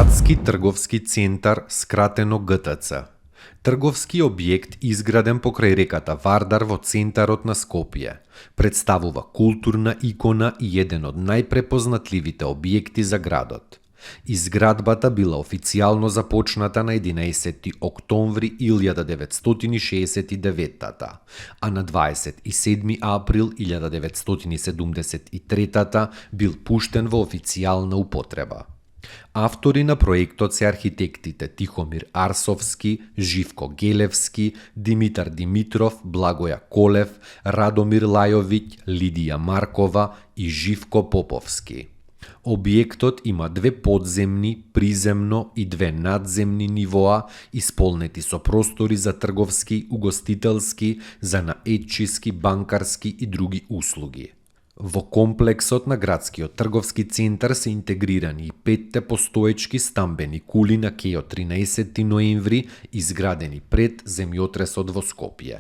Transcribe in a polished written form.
Градски трговски центар, скратено ГТЦ. Трговски објект изграден покрај реката Вардар во центарот на Скопје. Представува културна икона и еден од најпрепознатливите објекти за градот. Изградбата била официјално започната на 11 октомври 1969, а на 27 април 1973 бил пуштен во официјална употреба. Автори на проектот се архитектите Тихомир Арсовски, Живко Гелевски, Димитар Димитров, Благоја Колев, Радомир Лајовиќ, Лидија Маркова и Живко Поповски. Објектот има 2 подземни, приземно и 2 надземни нивоа, исполнети со простори за трговски, угостителски, занаетчиски, банкарски и други услуги. Во комплексот на градскиот трговски центар се интегрирани и 5 постоечки стамбени кули на кејот 13 ноември, изградени пред земјотресот во Скопје.